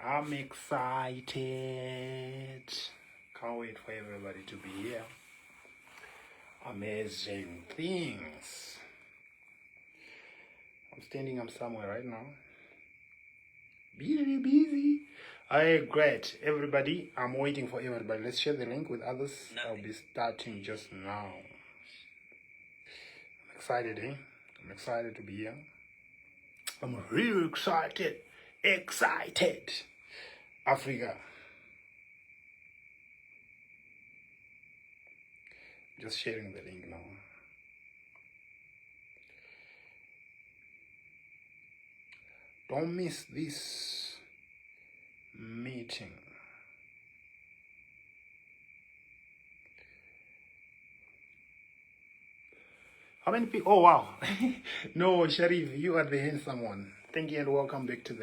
I'm excited. Can't wait for everybody to be here. Amazing things. I'm somewhere right now. Busy. Great. Everybody, I'm waiting for everybody. Let's share the link with others. I'll be starting just now. I'm excited, I'm excited to be here. I'm really excited. Africa. Just sharing the link now. Don't miss this meeting. How many people? Oh, wow. No, Sharif, you are the handsome one. Thank you and welcome back to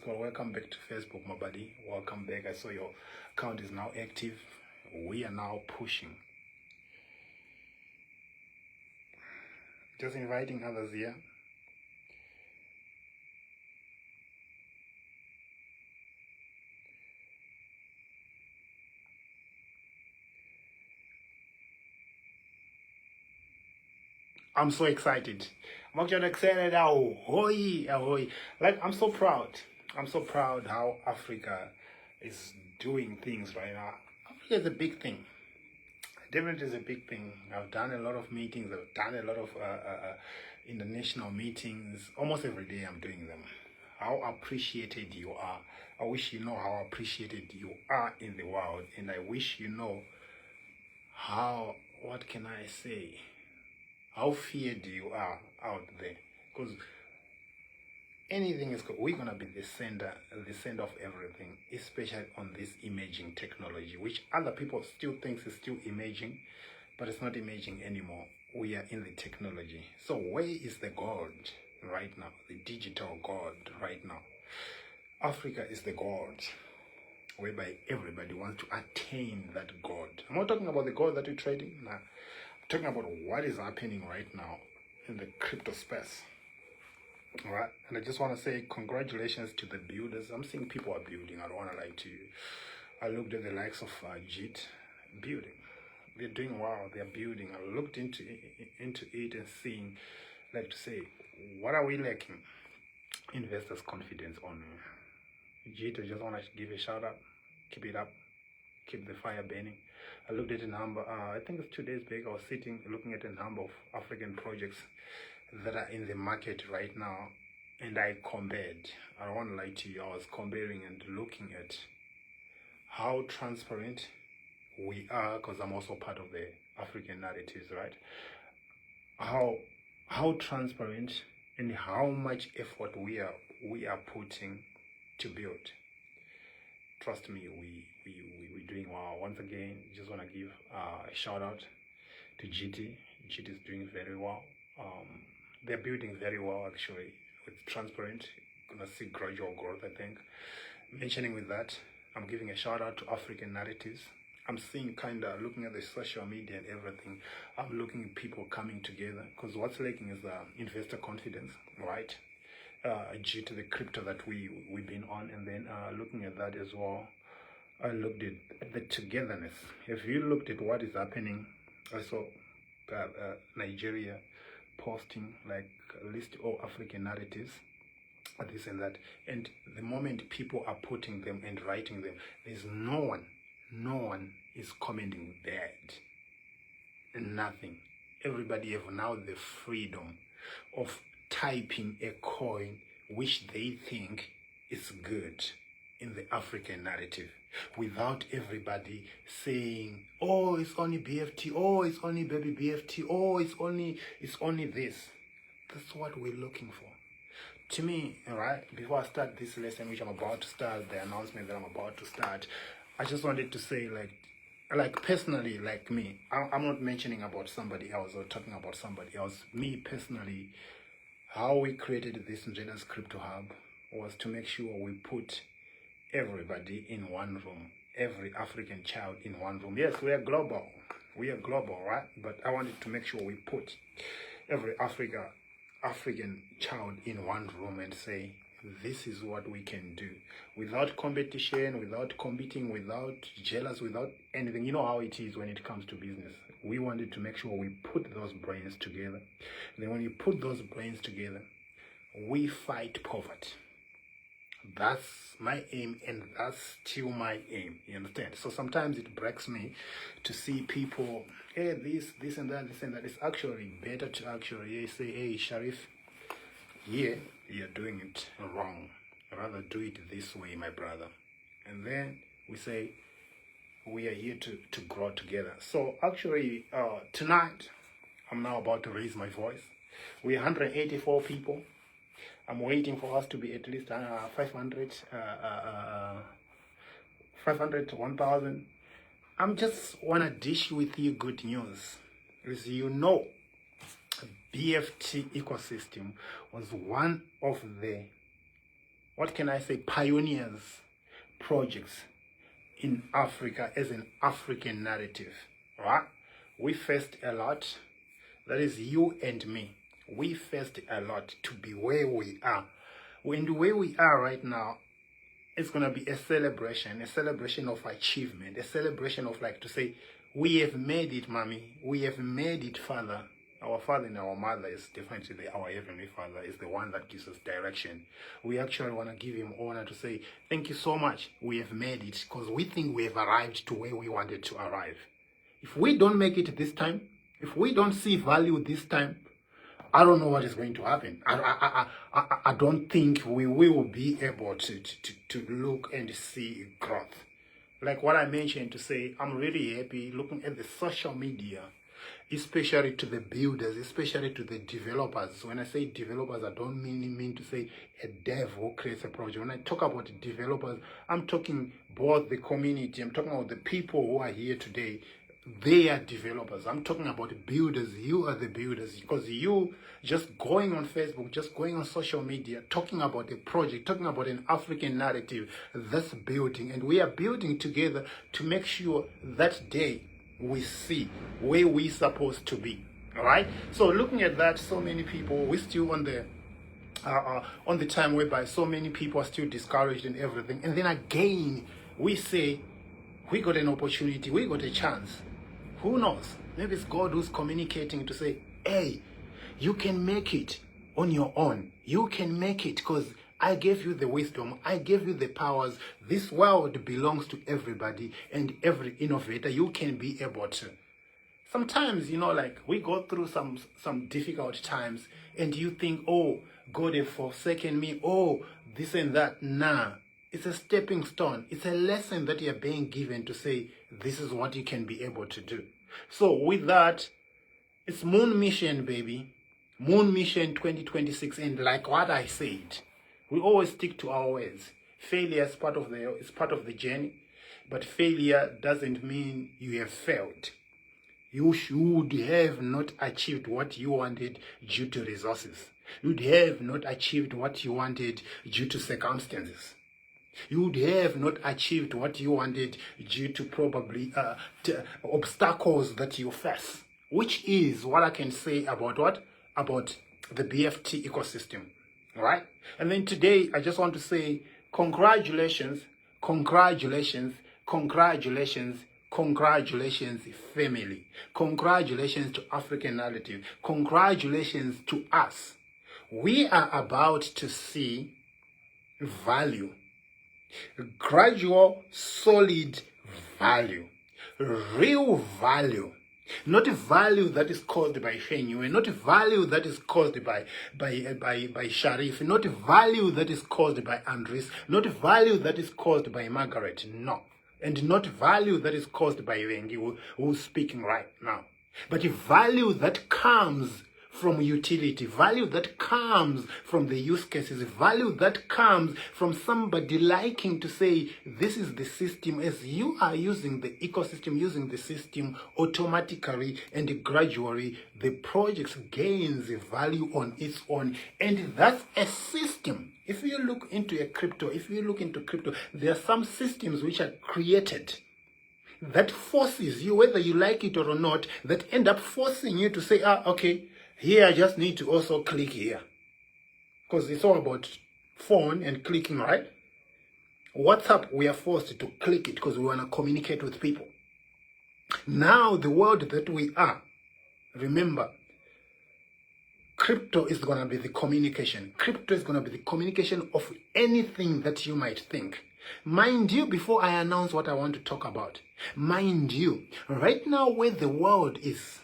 welcome back to Facebook, my buddy. Welcome back. I saw your account is now active. We are now pushing. Just inviting others here. I'm so excited. I'm actually excited. Ahoy. Like, I'm so proud. I'm so proud how Africa is doing things right now. Africa is a big thing. Definitely is a big thing. I've done a lot of meetings. I've done a lot of international meetings. Almost every day I'm doing them. How appreciated you are. I wish you know how appreciated you are in the world. And I wish you know how, what can I say? How feared you are out there. Because anything is, we're going to be the center of everything, especially on this emerging technology, which other people still think is still emerging, but it's not emerging anymore. We are in the technology. So where is the God right now? The digital God right now. Africa is the God, whereby everybody wants to attain that God. I'm not talking about the God that you're trading. Nah. I'm talking about what is happening right now in the crypto space. All right, and I just want to say congratulations to the builders. I'm seeing people are building. I don't want to lie to you. I looked at the likes of JIT building. They're doing well. They're building. I looked into it and seeing, like to say, what are we lacking? Investors' confidence on JIT. I just want to give a shout out. Keep it up. Keep the fire burning. I looked at a number. I think it's 2 days back. I was sitting looking at a number of African projects that are in the market right now, and I compared. I don't want to lie to you. I was comparing and looking at how transparent we are, because I'm also part of the African narratives, right? How transparent and how much effort we are putting to build. Trust me, we're doing well. Once again, just want to give a shout out to GT. GT is doing very well. They're building very well, actually. It's transparent. Gonna see gradual growth, I think. Mentioning with that, I'm giving a shout out to African narratives. I'm seeing looking at the social media and everything. I'm looking at people coming together, because what's lacking is investor confidence, right? Due to the crypto that we've been on, and then looking at that as well, I looked at the togetherness. If you looked at what is happening, I saw Nigeria posting like list all African narratives, this and that, and the moment people are putting them and writing them, there's no one is commenting that. Nothing. Everybody have now the freedom of typing a coin which they think is good in the African narrative, without everybody saying, oh, it's only BFT, oh, it's only baby BFT, oh, it's only this. That's what we're looking for. To me, right, before I start this lesson, which I'm about to start, the announcement that I'm about to start, I just wanted to say, like personally, like me, I'm not mentioning about somebody else or talking about somebody else. Me personally, how we created this Njeda's Crypto Hub was to make sure we put everybody in one room, every African child in one room. Yes, we are global, right? But I wanted to make sure we put every African child in one room and say, this is what we can do. Without competition, without competing, without jealous, without anything. You know how it is when it comes to business. We wanted to make sure we put those brains together. And then when you put those brains together, we fight poverty. That's my aim, and that's still my aim. You understand? So sometimes it breaks me to see people, hey, this and that, this and that. It's actually better to actually say, hey, Sharif, yeah, you're doing it wrong. Rather do it this way, my brother. And then we say, we are here to grow together. So actually, tonight, I'm now about to raise my voice. We're 184 people. I'm waiting for us to be at least 500 to 1,000. I'm just want to dish with you good news. As you know, BFT ecosystem was one of the, what can I say, pioneers projects in Africa as an African narrative. Right? We faced a lot. That is you and me. We faced a lot to be where we are. And the way we are right now, it's going to be a celebration of achievement, a celebration of like to say, we have made it, mommy. We have made it, father. Our father and our mother is definitely our heavenly father, is the one that gives us direction. We actually want to give him honor to say, thank you so much. We have made it because we think we have arrived to where we wanted to arrive. If we don't make it this time, if we don't see value this time, I don't know what is going to happen. I don't think we will be able to look and see growth. Like what I mentioned to say, I'm really happy looking at the social media, especially to the builders, especially to the developers. When I say developers, I don't mean to say a dev who creates a project. When I talk about developers, I'm talking both the community, I'm talking about the people who are here today. They are developers. I'm talking about builders. You are the builders, because you just going on Facebook, just going on social media, talking about a project, talking about an African narrative, that's building. And we are building together to make sure that day we see where we're supposed to be. All right. So looking at that, so many people, we're still on the time whereby so many people are still discouraged and everything. And then again, we say, we got an opportunity, we got a chance. Who knows? Maybe it's God who's communicating to say, hey, you can make it on your own. You can make it because I gave you the wisdom. I gave you the powers. This world belongs to everybody and every innovator. You can be able to. Sometimes, you know, like we go through some difficult times and you think, oh, God has forsaken me. Oh, this and that. Nah. It's a stepping stone. It's a lesson that you're being given to say, this is what you can be able to do. So with that, it's Moon Mission, baby. Moon Mission 2026. And like what I said, we always stick to our words. Failure is part of the journey. But failure doesn't mean you have failed. You should have not achieved what you wanted due to resources. You'd have not achieved what you wanted due to circumstances. You would have not achieved what you wanted due to probably obstacles that you face, which is what I can say about what? About the BFT ecosystem, all right? And then today, I just want to say congratulations, congratulations, congratulations, congratulations, family. Congratulations to African narrative. Congratulations to us. We are about to see value. Gradual, solid value, real value, not value that is caused by Shenyue, not value that is caused by Sharif, not value that is caused by Andres, not value that is caused by Margaret, no, and not value that is caused by Wengi, who's speaking right now, but value that comes from utility, value that comes from the use cases, value that comes from somebody liking to say, this is the system, as you are using the ecosystem, using the system automatically and gradually, the project gains value on its own. And that's a system. If you look into crypto, there are some systems which are created that forces you, whether you like it or not, that end up forcing you to say, okay, here I just need to also click here. Because it's all about phone and clicking, right? WhatsApp, we are forced to click it because we want to communicate with people. Now, the world that we are, remember, crypto is going to be the communication. Crypto is going to be the communication of anything that you might think. Mind you, before I announce what I want to talk about, mind you, right now where the world is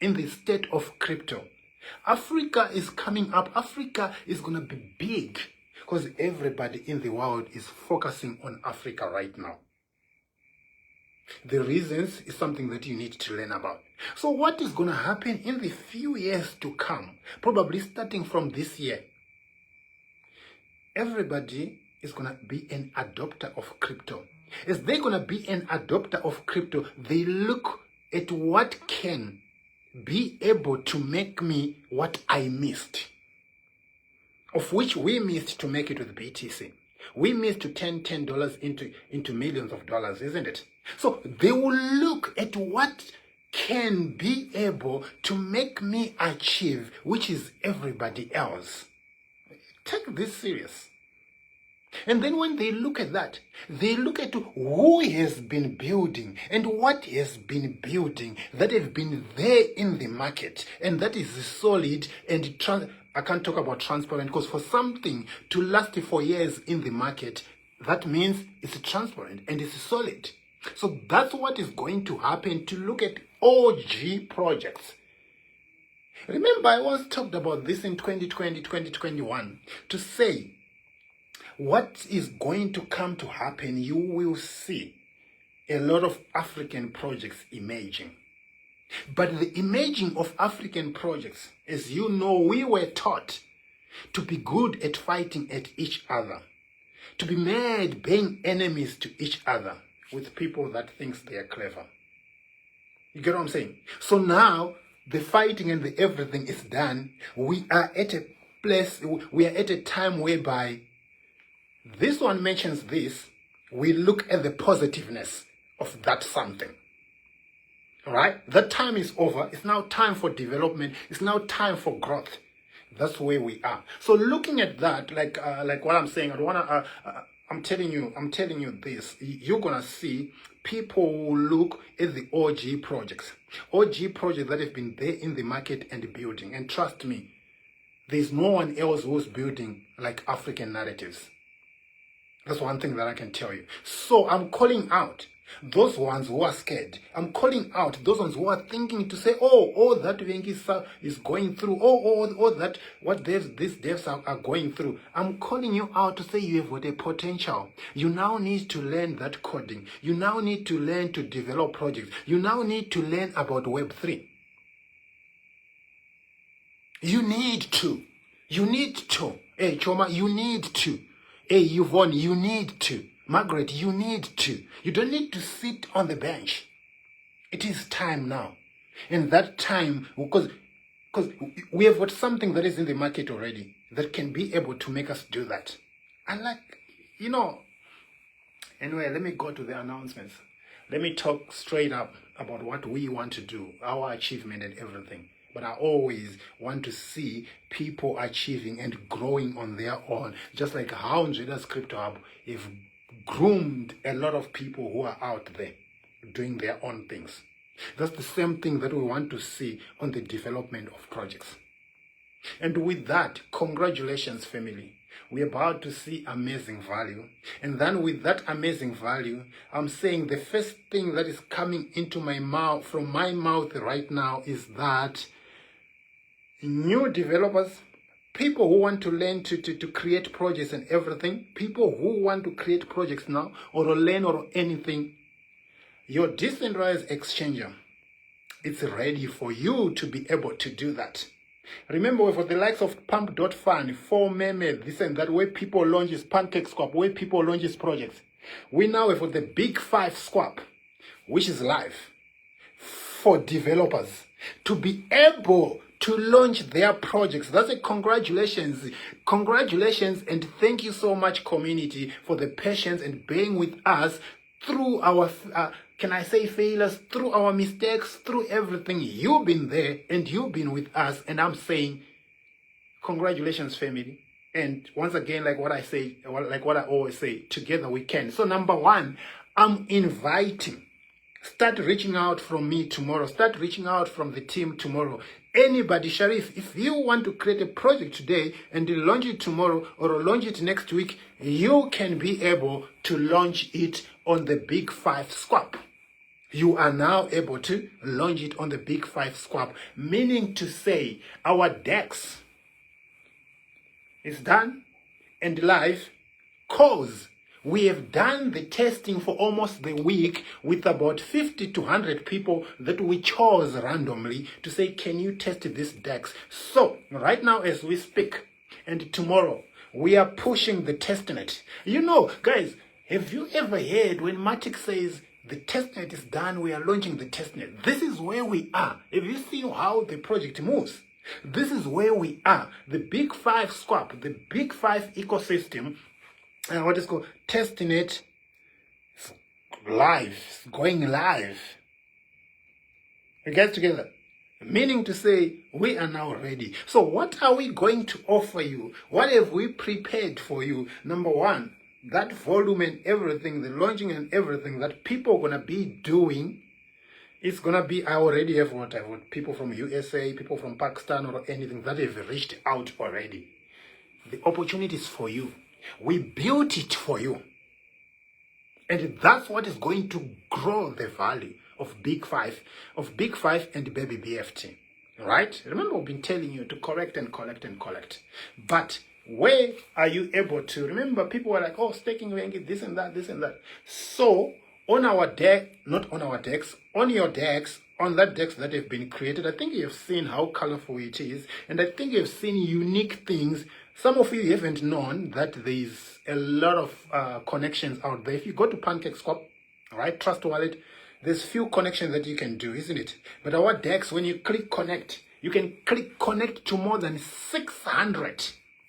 in the state of crypto, Africa is coming up. Africa is going to be big because everybody in the world is focusing on Africa right now. The reasons is something that you need to learn about. So what is going to happen in the few years to come, probably starting from this year? Everybody is going to be an adopter of crypto. As they're going to be an adopter of crypto, they look at what can be able to make me what I missed, of which we missed to make it with BTC. We missed to turn $10 into millions of dollars, isn't it? So they will look at what can be able to make me achieve, which is everybody else. Take this serious. And then when they look at that, they look at who has been building and what has been building that have been there in the market, and that is solid and I can't talk about transparent, because for something to last for years in the market, that means it's transparent and it's solid. So that's what is going to happen to look at OG projects. Remember, I once talked about this in 2020, 2021, to say what is going to come to happen. You will see a lot of African projects emerging. But the emerging of African projects, as you know, we were taught to be good at fighting at each other, to be mad being enemies to each other with people that thinks they are clever. You get what I'm saying? So now the fighting and the everything is done. We are at a place, we are at a time whereby this one mentions this, we look at the positiveness of that something. All right? That time is over. It's now time for development. It's now time for growth. That's where we are. So looking at that, like what I'm saying, I'm telling you this. You're gonna see people will look at the OG projects that have been there in the market and building. And trust me, there's no one else who's building like African narratives. That's one thing that I can tell you. So I'm calling out those ones who are scared. I'm calling out those ones who are thinking to say, oh, that Vengi is going through. Oh, that what these devs are going through. I'm calling you out to say you have got a potential. You now need to learn that coding. You now need to learn to develop projects. You now need to learn about Web3. You need to. Hey, Choma, you need to. Hey, Yvonne, you need to. Margaret, you need to. You don't need to sit on the bench. It is time now. And that time, because we have got something that is in the market already that can be able to make us do that. And anyway, let me go to the announcements. Let me talk straight up about what we want to do, our achievement and everything. But I always want to see people achieving and growing on their own, just like how Njeda's Crypto Hub have groomed a lot of people who are out there doing their own things. That's the same thing that we want to see on the development of projects. And with that, congratulations, family. We're about to see amazing value. And then with that amazing value, I'm saying the first thing that is coming into my mouth, from my mouth right now, is that new developers, people who want to learn to create projects and everything, people who want to create projects now or to learn or anything, your decentralized exchanger, it's ready for you to be able to do that. Remember, for the likes of Pump.Fun, 4Meme, this and that, where people launches PancakeSwap, where people launches projects, we now have got the Bigfiveswap, which is live for developers to be able to launch their projects. That's a congratulations, and thank you so much, community, for the patience and being with us through our, can I say failures, through our mistakes, through everything. You've been there and you've been with us, and I'm saying congratulations, family. And once again, like what I say, like what I always say, together we can. So number one, I'm inviting. Start reaching out from me tomorrow. Start reaching out from the team tomorrow. Anybody, Sharif, if you want to create a project today and launch it tomorrow or launch it next week, you can be able to launch it on the Bigfiveswap. You are now able to launch it on the Bigfiveswap, meaning to say our DEX is done and live, cause we have done the testing for almost the week with about 50 to 100 people that we chose randomly to say, can you test this DEX? So right now as we speak, and tomorrow we are pushing the testnet. You know, guys, have you ever heard when Matic says the testnet is done, we are launching the testnet? This is where we are. Have you seen how the project moves? This is where we are. The Bigfiveswap, the Big Five ecosystem, and what is called testnet, live, it's going live. You get together? Meaning to say, we are now ready. So what are we going to offer you? What have we prepared for you? Number one, that volume and everything, the launching and everything that people are going to be doing, it's going to be, I already have what I want. People from USA, people from Pakistan or anything that have reached out already. The opportunity is for you. We built it for you. And that's what is going to grow the value of Big Five and Baby BFT. Right? Remember, we've been telling you to collect and collect and collect. But where are you able to? Remember, people were like, oh, staking, this and that, this and that. So, on our deck, not on our decks, on your decks, on that decks that have been created, I think you've seen how colorful it is. And I think you've seen unique things. Some of you haven't known that there's a lot of connections out there. If you go to PancakeSwap, right, Trust Wallet, there's few connections that you can do, isn't it? But our DEX, when you click connect, you can click connect to more than 600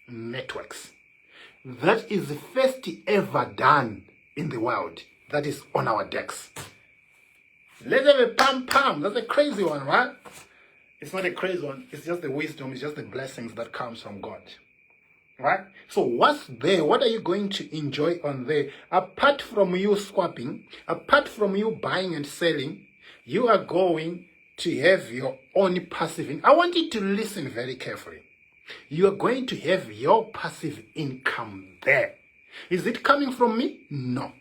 networks. That is the first ever done in the world. That is on our DEX. Let's have a pam. That's a crazy one, right? It's not a crazy one. It's just the wisdom. It's just the blessings that comes from God. Right? So what's there? What are you going to enjoy on there? Apart from you swapping, apart from you buying and selling, you are going to have your own passive income. I want you to listen very carefully. You are going to have your passive income there. Is it coming from me? No.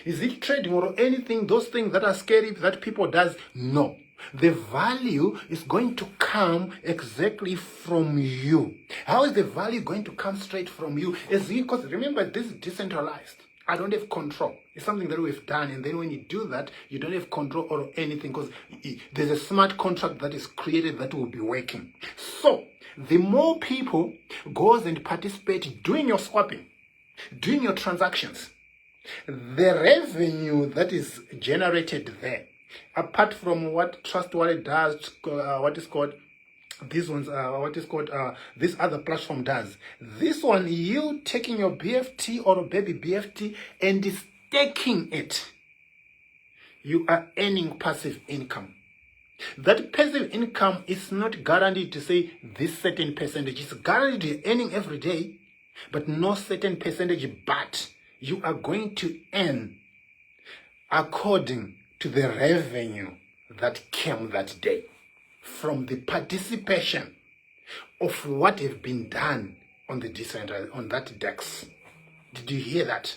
Is it trading or anything, those things that are scary that people does? No. The value is going to come exactly from you. How is the value going to come straight from you? Because remember, this is decentralized. I don't have control. It's something that we've done. And then when you do that, you don't have control or anything because there's a smart contract that is created that will be working. So the more people goes and participate doing your swapping, doing your transactions, the revenue that is generated there, apart from what Trust Wallet does, this other platform does. This one, you taking your BFT or Baby BFT and staking it, you are earning passive income. That passive income is not guaranteed to say this certain percentage. It's guaranteed earning every day, but no certain percentage, but you are going to earn according to the revenue that came that day from the participation of what have been done on the decentralized, on that DEX. Did you hear that?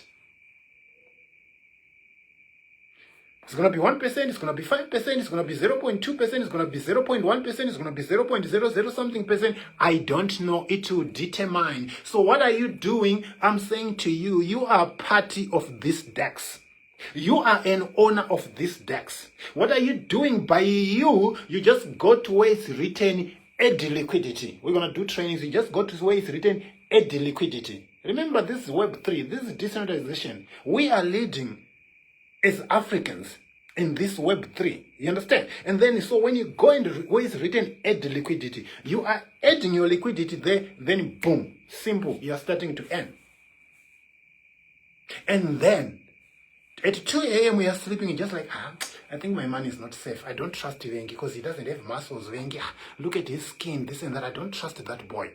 It's going to be 1%, it's going to be 5%, it's going to be 0.2%, it's going to be 0.1%, it's going to be 0.00 something percent. I don't know. It will determine. So what are you doing? I'm saying to you, you are party of this DEX. You are an owner of this DEX. What are you doing? By you just go to where it's written add liquidity. We're going to do trainings. You just go to where it's written add liquidity. Remember, this is Web3. This is decentralization. We are leading as Africans in this Web3. You understand? And then, so when you go in where it's written add liquidity, you are adding your liquidity there, then boom, simple, you are starting to earn. And then, at 2 a.m. we are sleeping and just like, I think my money is not safe. I don't trust Wengi because he doesn't have muscles. Wengi, look at his skin, this and that. I don't trust that boy.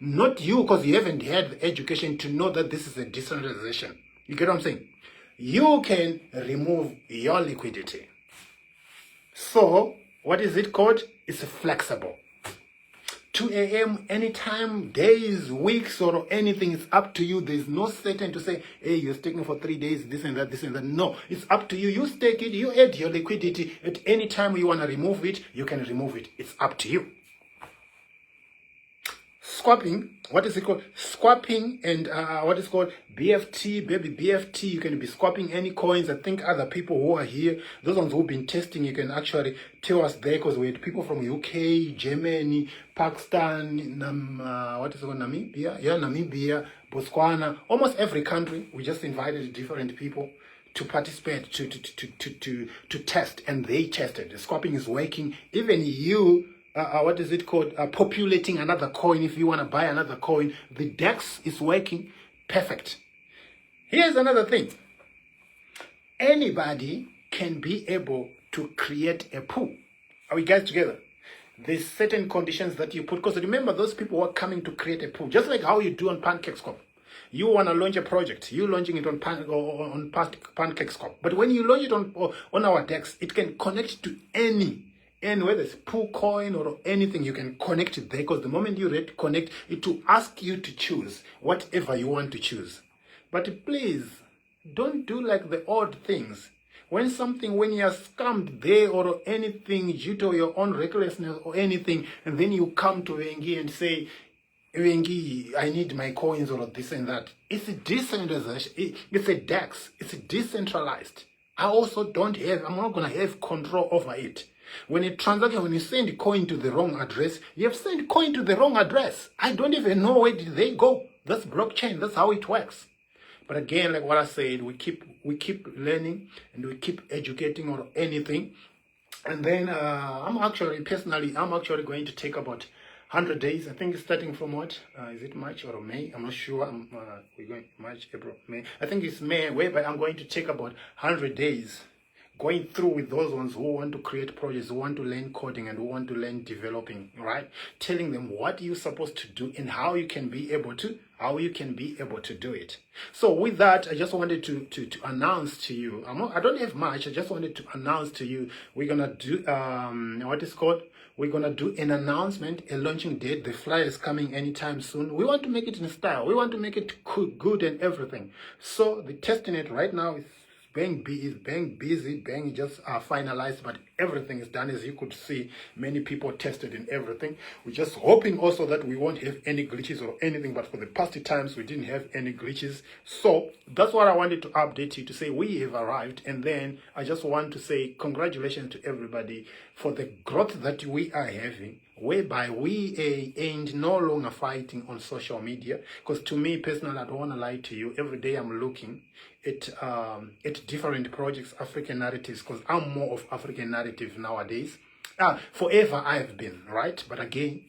Not you, because you haven't had the education to know that this is a decentralization. You get what I'm saying? You can remove your liquidity. So, what is it called? It's flexible. 2 a.m. anytime, days, weeks, or anything, it's up to you. There's no certain to say, hey, you're staking for 3 days, this and that, this and that. No, it's up to you. You stake it, you add your liquidity. At any time you want to remove it, you can remove it. It's up to you. Swapping, what is it called? Swapping and what is called BFT, baby BFT. You can be swapping any coins. I think other people who are here, those ones who've been testing, you can actually tell us there, because we had people from UK, Germany, Pakistan, what is it called, Namibia? Yeah, Namibia, Botswana, almost every country. We just invited different people to participate, to test, and they tested. The swapping is working. Even you, what is it called? Populating another coin. If you want to buy another coin, the DEX is working perfect. Here's another thing. Anybody can be able to create a pool. Are we guys together? There's certain conditions that you put, because remember, those people who are coming to create a pool, just like how you do on PancakeSwap. You want to launch a project, you're launching it on PancakeSwap. But when you launch it on our DEX, it can connect to any, and whether it's pool coin or anything, you can connect it there, because the moment you're ready to connect, it will ask you to choose whatever you want to choose. But please, don't do like the odd things. When you're scammed there or anything due to your own recklessness or anything, and then you come to Wengi and say, Wengi, I need my coins or this and that. It's a decentralization. It's a DEX. It's decentralized. I'm not going to have control over it. When you send a coin to the wrong address, you have sent coin to the wrong address. I don't even know where did they go. That's blockchain. That's how it works. But again, like what I said, we keep learning and we keep educating or anything. And then I'm actually going to take about 100 days. I think it's starting from what? Is it March or May? I'm not sure. We're going March, April, May. I think it's May, but I'm going to take about 100 days going through with those ones who want to create projects, who want to learn coding and who want to learn developing, right? Telling them what you're supposed to do and how you can be able to do it. So with that, I just wanted to announce to you, I don't have much, I just wanted to announce to you, we're gonna do we're gonna do an announcement, a launching date. The flyer is coming anytime soon. We want to make it in style, we want to make it good and everything. So the testing it right now is being busy, just finalized, but everything is done. As you could see, many people tested and everything. We're just hoping also that we won't have any glitches or anything, but for the past times we didn't have any glitches. So that's what I wanted to update you, to say we have arrived. And then I just want to say congratulations to everybody for the growth that we are having, whereby we ain't no longer fighting on social media. Because to me personally, I don't want to lie to you, every day I'm looking at different projects, African narratives, because I'm more of African narrative nowadays. Forever I have been, right? But again,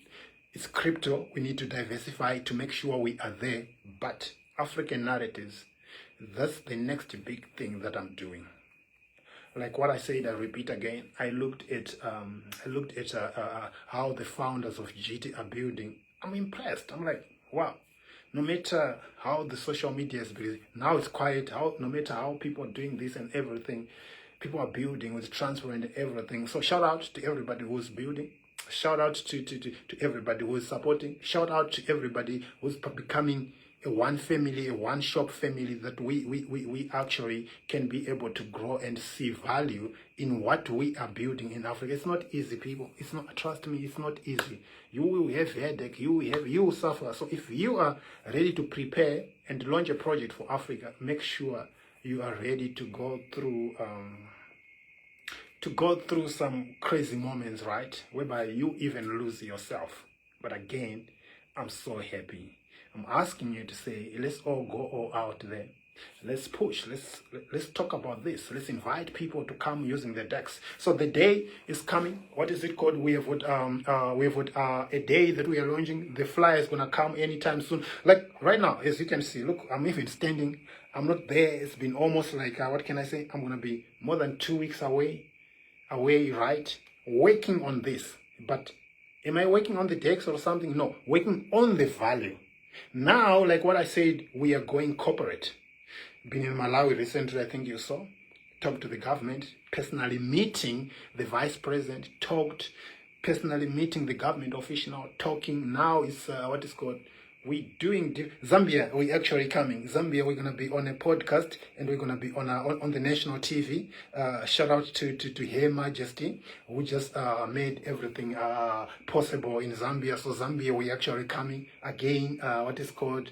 it's crypto. We need to diversify to make sure we are there. But African narratives, that's the next big thing that I'm doing. Like what I said, I repeat again. I looked at how the founders of GT are building. I'm impressed. I'm like, wow. No matter how the social media is busy, now it's quiet. No matter how people are doing this and everything, people are building with transparent and everything. So shout out to everybody who's building. Shout out to everybody who is supporting. Shout out to everybody who's becoming a one family, a one shop family, that we actually can be able to grow and see value in what we are building in Africa. It's not easy, people. It's not, trust me, it's not easy. You will have headache, you will suffer. So if you are ready to prepare and launch a project for Africa, make sure you are ready to go through some crazy moments, right? Whereby you even lose yourself. But again, I'm so happy. I'm asking you to say, let's all go all out there. Let's push. Let's talk about this. Let's invite people to come using the DEX. So the day is coming. What is it called? We have a day that we are launching. The flyer is gonna come anytime soon. Like right now, as you can see, look, I'm even standing. I'm not there. It's been almost like what can I say? I'm gonna be more than 2 weeks away, right? Working on this, but Am I working on the decks or something? No, working on the value. Now, like what I said, we are going corporate. Been in Malawi recently, I think you saw. Talked to the government, personally meeting the vice president, talked, personally meeting the government official, talking. Now it's what is called, we doing Zambia. We actually coming Zambia. We're gonna be on a podcast and we're gonna be on the national TV. Shout out to Her Majesty, who just made everything possible in Zambia. So Zambia, we actually coming again. What is called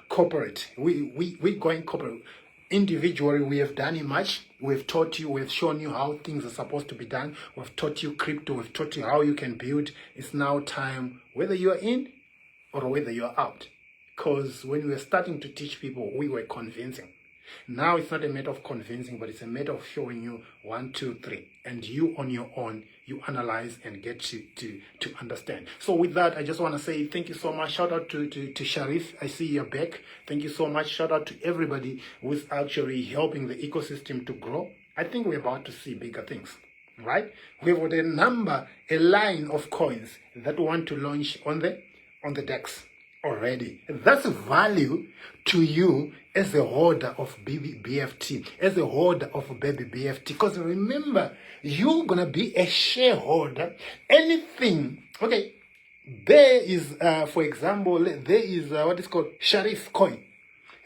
corporate. We going corporate. Individually, we have done it much. We've taught you, we've shown you how things are supposed to be done. We've taught you crypto, we've taught you how you can build. It's now time, whether you're in or whether you're out. Because when we were starting to teach people, we were convincing. Now it's not a matter of convincing, but it's a matter of showing you 1, 2, 3. And you on your own, you analyze and get to understand. So with that, I just want to say thank you so much. Shout out to Sharif. I see you're back. Thank you so much. Shout out to everybody who's actually helping the ecosystem to grow. I think we're about to see bigger things, right? We've got a line of coins that want to launch on the DEX already. That's value to you as a holder of BFT, as a holder of baby BFT. Because remember, you're gonna be a shareholder. Anything, okay, there is, for example, there is what is called Sharif coin,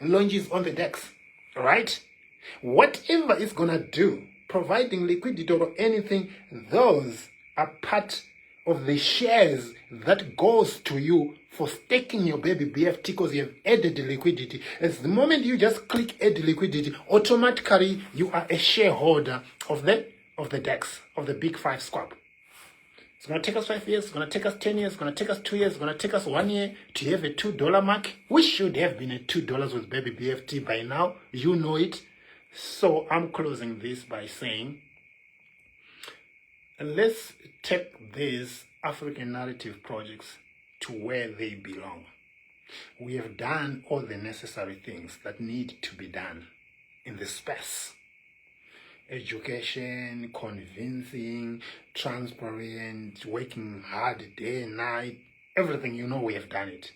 launches on the DEX, right? Whatever it's gonna do, providing liquidity or anything, those are part of the shares that goes to you for staking your baby BFT because you have added the liquidity. As the moment you just click add liquidity, automatically you are a shareholder of the DEX, of the Bigfiveswap. It's going to take us 5 years, it's going to take us 10 years, it's going to take us 2 years, it's going to take us 1 year to have a $2 mark. We should have been at $2 with baby BFT by now. You know it. So I'm closing this by saying, let's take these African narrative projects to where they belong. We have done all the necessary things that need to be done in this space. Education, convincing, transparent, working hard day and night, everything, you know, we have done it.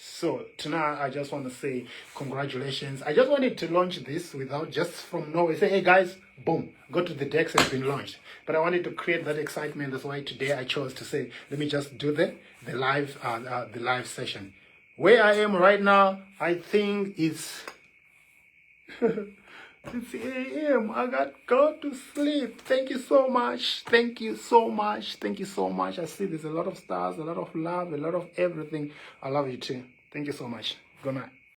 So tonight, I just want to say congratulations. I just wanted to launch this without just from nowhere say, hey guys, boom, go to the DEX, has been launched. But I wanted to create that excitement. That's why today I chose to say, let me just do the live session. Where I am right now, I think it's it's 8 a.m. I got to go to sleep. Thank you so much. Thank you so much. Thank you so much. I see there's a lot of stars, a lot of love, a lot of everything. I love you too. Thank you so much. Good night.